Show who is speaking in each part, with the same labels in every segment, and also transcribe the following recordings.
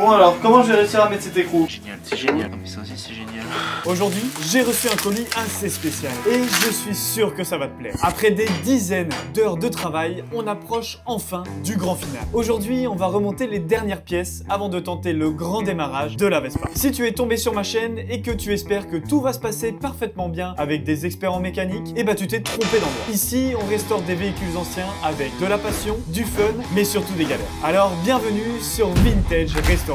Speaker 1: Bon alors, comment je vais réussir à mettre cet écrou?
Speaker 2: Génial, c'est génial. Non mais ça aussi c'est génial.
Speaker 1: Aujourd'hui, j'ai reçu un colis assez spécial et je suis sûr que ça va te plaire. Après des dizaines d'heures de travail, on approche enfin du grand final. Aujourd'hui, on va remonter les dernières pièces avant de tenter le grand démarrage de la Vespa. Si tu es tombé sur ma chaîne et que tu espères que tout va se passer parfaitement bien avec des experts en mécanique, eh bah tu t'es trompé d'endroit. Ici, on restaure des véhicules anciens avec de la passion, du fun, mais surtout des galères. Alors, bienvenue sur Vintage Restauration.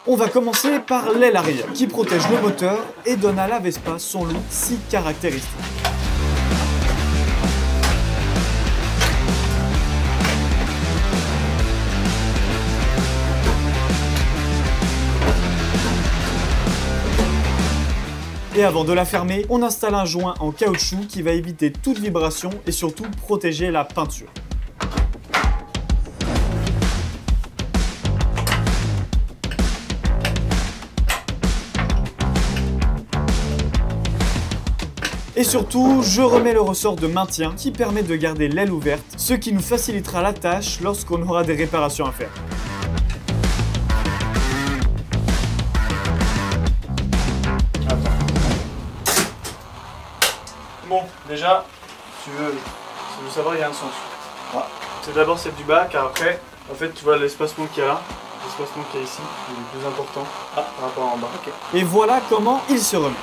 Speaker 1: On va commencer par l'aile arrière, qui protège le moteur et donne à la Vespa son look si caractéristique. Et avant de la fermer, on installe un joint en caoutchouc qui va éviter toute vibration et surtout protéger la peinture. Et surtout, je remets le ressort de maintien qui permet de garder l'aile ouverte, ce qui nous facilitera la tâche lorsqu'on aura des réparations à faire. Bon, déjà, si tu veux savoir, il y a un sens. Voilà. C'est d'abord celle du bas, car après, en fait, tu vois l'espacement qu'il y a là, l'espacement qu'il y a ici, il est plus important par rapport à en bas. Okay. Et voilà comment il se remet.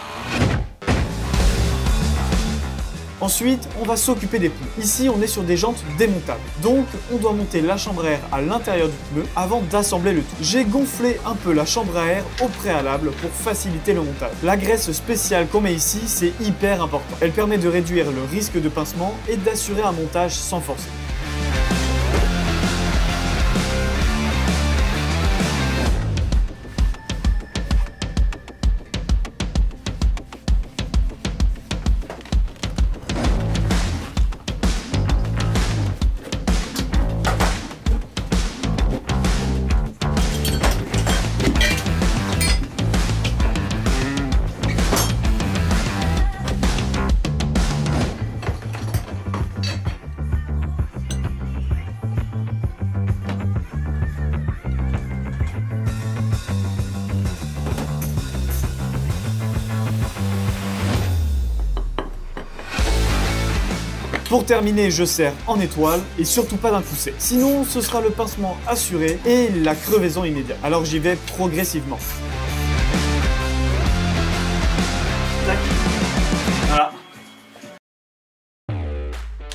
Speaker 1: Ensuite, on va s'occuper des pneus. Ici, on est sur des jantes démontables. Donc, on doit monter la chambre à air à l'intérieur du pneu avant d'assembler le tout. J'ai gonflé un peu la chambre à air au préalable pour faciliter le montage. La graisse spéciale qu'on met ici, c'est hyper important. Elle permet de réduire le risque de pincement et d'assurer un montage sans forcer. Pour terminer, je serre en étoile et surtout pas d'un coup sec. Sinon, ce sera le pincement assuré et la crevaison immédiate. Alors j'y vais progressivement. Tac. Voilà.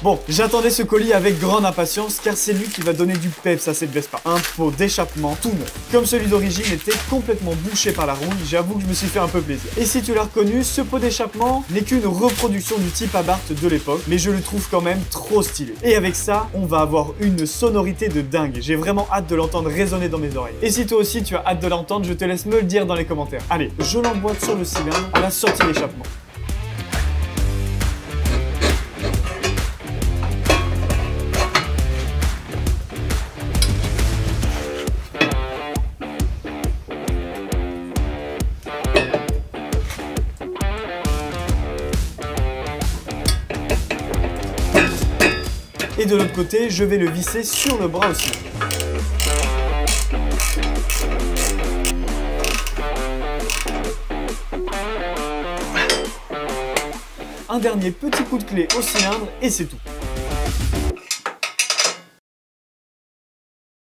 Speaker 1: Bon, j'attendais ce colis avec grande impatience car c'est lui qui va donner du peps à cette Vespa. Un pot d'échappement tout neuf. Comme celui d'origine était complètement bouché par la rouille, j'avoue que je me suis fait un peu plaisir. Et si tu l'as reconnu, ce pot d'échappement n'est qu'une reproduction du type Abarth de l'époque, mais je le trouve quand même trop stylé. Et avec ça, on va avoir une sonorité de dingue. J'ai vraiment hâte de l'entendre résonner dans mes oreilles. Et si toi aussi tu as hâte de l'entendre, je te laisse me le dire dans les commentaires. Allez, je l'emboîte sur le cylindre à la sortie d'échappement. Et de l'autre côté, je vais le visser sur le bras aussi. Un dernier petit coup de clé au cylindre et c'est tout.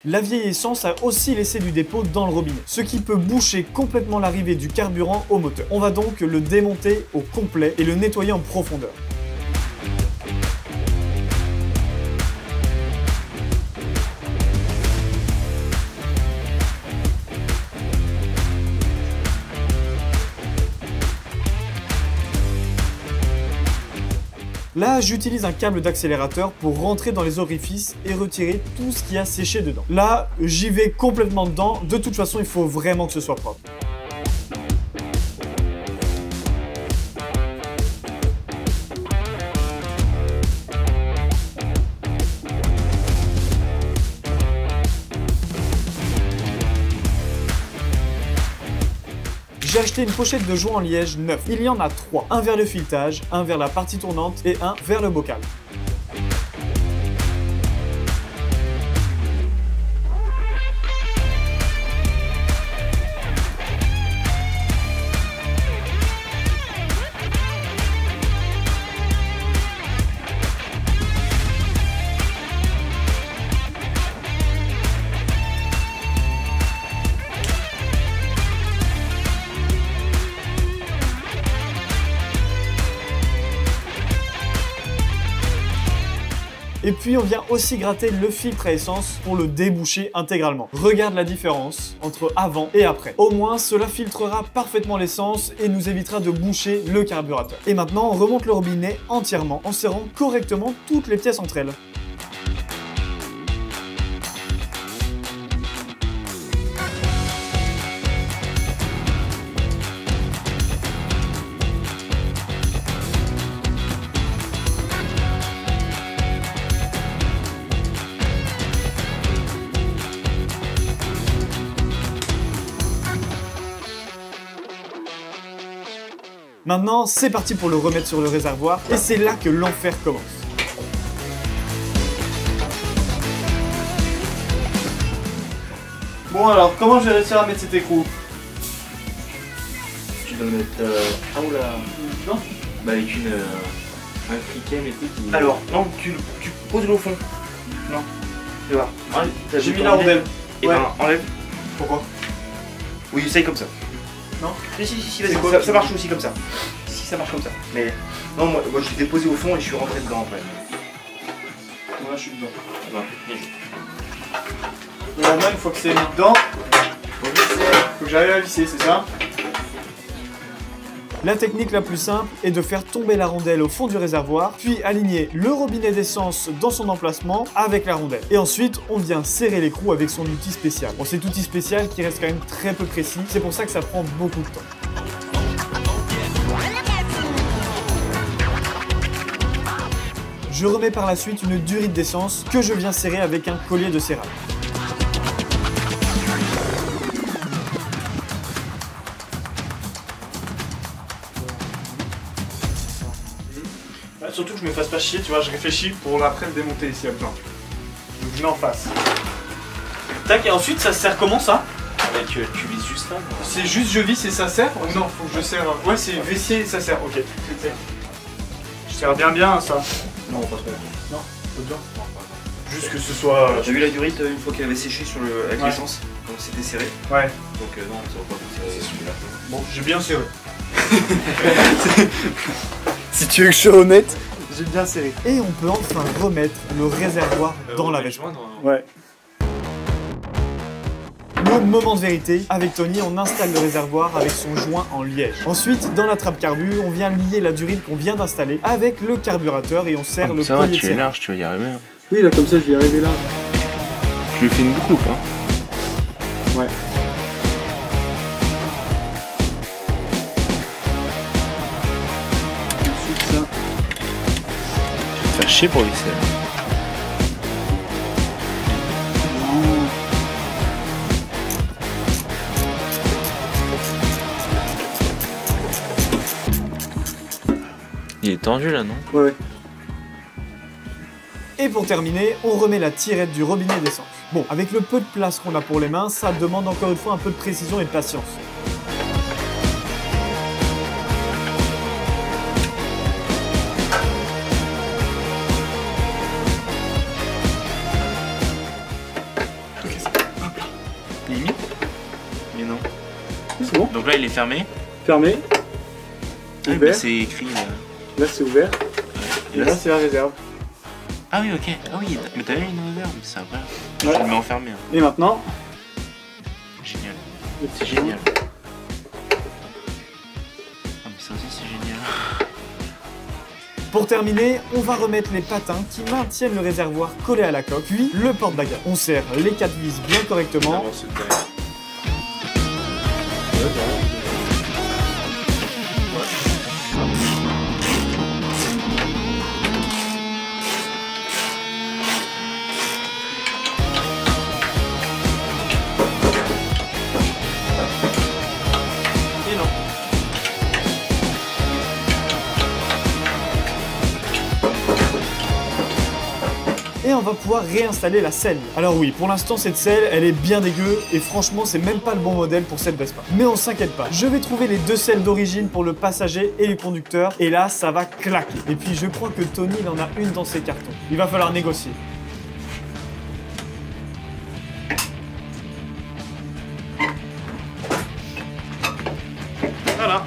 Speaker 1: La vieille essence a aussi laissé du dépôt dans le robinet, ce qui peut boucher complètement l'arrivée du carburant au moteur. On va donc le démonter au complet et le nettoyer en profondeur. Là, j'utilise un câble d'accélérateur pour rentrer dans les orifices et retirer tout ce qui a séché dedans. Là, j'y vais complètement dedans. De toute façon, il faut vraiment que ce soit propre. J'ai acheté une pochette de joints en liège neuf. Il y en a 3. Un vers le filetage, un vers la partie tournante et un vers le bocal. Et puis on vient aussi gratter le filtre à essence pour le déboucher intégralement. Regarde la différence entre avant et après. Au moins cela filtrera parfaitement l'essence et nous évitera de boucher le carburateur. Et maintenant on remonte le robinet entièrement en serrant correctement toutes les pièces entre elles. Maintenant, c'est parti pour le remettre sur le réservoir et c'est là que l'enfer commence. Bon alors, comment je vais réussir à mettre cet écrou?
Speaker 2: Tu dois mettre. Ah oula.
Speaker 1: Non.
Speaker 2: Bah avec un criquet mais qui.
Speaker 3: Alors, non, tu poses-le au fond. Non. Tu vas.
Speaker 1: J'ai mis la rondelle.
Speaker 3: Et
Speaker 1: Ouais.
Speaker 3: ben, enlève.
Speaker 1: Pourquoi?
Speaker 3: Oui, essaye comme ça.
Speaker 1: Non.
Speaker 3: Si, vas-y, ça marche aussi comme ça. Si, ça marche comme ça. Mais non, moi je l'ai déposé au fond et je suis rentré dedans après.
Speaker 1: Moi je suis dedans.
Speaker 3: Non, bien joué.
Speaker 1: Normalement, une fois que c'est mis dedans, faut que j'arrive à visser, c'est ça? La technique la plus simple est de faire tomber la rondelle au fond du réservoir, puis aligner le robinet d'essence dans son emplacement avec la rondelle. Et ensuite, on vient serrer l'écrou avec son outil spécial. Bon, cet outil spécial qui reste quand même très peu précis, c'est pour ça que ça prend beaucoup de temps. Je remets par la suite une durite d'essence que je viens serrer avec un collier de serrage.
Speaker 4: Surtout que je me fasse pas chier, tu vois, je réfléchis pour après le démonter s'il y a besoin. Donc je mets en face. Tac, et ensuite ça se serre comment ça?
Speaker 2: Avec, tu vises juste là.
Speaker 4: C'est juste je visse et ça serre? Ou non, faut que je serre. Ouais, c'est vessier et ça serre, ok. Je serre bien ça.
Speaker 3: Non, pas trop.
Speaker 4: Non, pas bien. Juste que ce soit.
Speaker 3: T'as vu la durite une fois qu'elle avait séché sur avec
Speaker 4: Ouais.
Speaker 3: l'essence? Donc c'était serré.
Speaker 4: Ouais.
Speaker 3: Donc non, ça va pas être serré celui-là.
Speaker 4: Bon, j'ai bien serré.
Speaker 1: Si tu veux que je sois honnête, j'ai bien serré. Et on peut enfin remettre le réservoir dans la Vespa.
Speaker 4: Ouais.
Speaker 1: Le moment de vérité, avec Tony, on installe le réservoir avec son joint en liège. Ensuite, dans la trappe carbu, on vient lier la durite qu'on vient d'installer avec le carburateur et on serre le
Speaker 2: Ça va,
Speaker 1: collier de
Speaker 2: tu es
Speaker 1: serrage.
Speaker 2: large, tu vas y arriver. Hein.
Speaker 4: Oui, là, comme ça, je vais y arriver là.
Speaker 2: Tu lui fais une boucle ou pas?
Speaker 4: Ouais. Ensuite, ça.
Speaker 2: Tu vas te faire chier pour visser. Il est tendu là, non?
Speaker 4: Ouais.
Speaker 1: Et pour terminer, on remet la tirette du robinet d'essence. Bon, avec le peu de place qu'on a pour les mains, ça demande encore une fois un peu de précision et de patience.
Speaker 2: Il est mis? Mais non.
Speaker 4: C'est bon.
Speaker 2: Donc là, il est fermé.
Speaker 4: Fermé.
Speaker 2: Ah, mais
Speaker 4: Ouvert.
Speaker 2: c'est écrit là.
Speaker 4: Là, c'est ouvert.
Speaker 2: Et
Speaker 4: Et là, c'est la réserve.
Speaker 2: Ah oui, ok. Ah oui, mais t'avais une réserve, c'est vrai.
Speaker 4: Ouais.
Speaker 2: Je le mets enfermé. Hein.
Speaker 4: Et maintenant,
Speaker 2: Génial.
Speaker 4: le
Speaker 2: C'est
Speaker 4: petit
Speaker 2: génial. Ah, mais ça aussi, c'est génial.
Speaker 1: Pour terminer, on va remettre les patins qui maintiennent le réservoir collé à la coque, puis le porte-bagages. On serre les 4 vis bien correctement. Et non. va pouvoir réinstaller la selle. Alors oui, pour l'instant cette selle, elle est bien dégueu et franchement c'est même pas le bon modèle pour cette Vespa. Mais on s'inquiète pas, je vais trouver les deux selles d'origine pour le passager et le conducteur et là ça va claquer. Et puis je crois que Tony il en a une dans ses cartons. Il va falloir négocier.
Speaker 4: Voilà.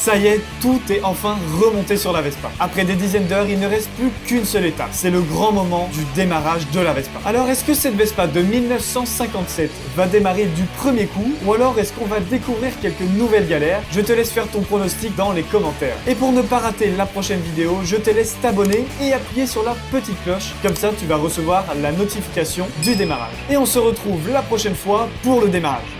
Speaker 1: Ça y est, tout est enfin remonté sur la Vespa. Après des dizaines d'heures, il ne reste plus qu'une seule étape. C'est le grand moment du démarrage de la Vespa. Alors, est-ce que cette Vespa de 1957 va démarrer du premier coup ou alors est-ce qu'on va découvrir quelques nouvelles galères? Je te laisse faire ton pronostic dans les commentaires. Et pour ne pas rater la prochaine vidéo, je te laisse t'abonner et appuyer sur la petite cloche. Comme ça, tu vas recevoir la notification du démarrage. Et on se retrouve la prochaine fois pour le démarrage.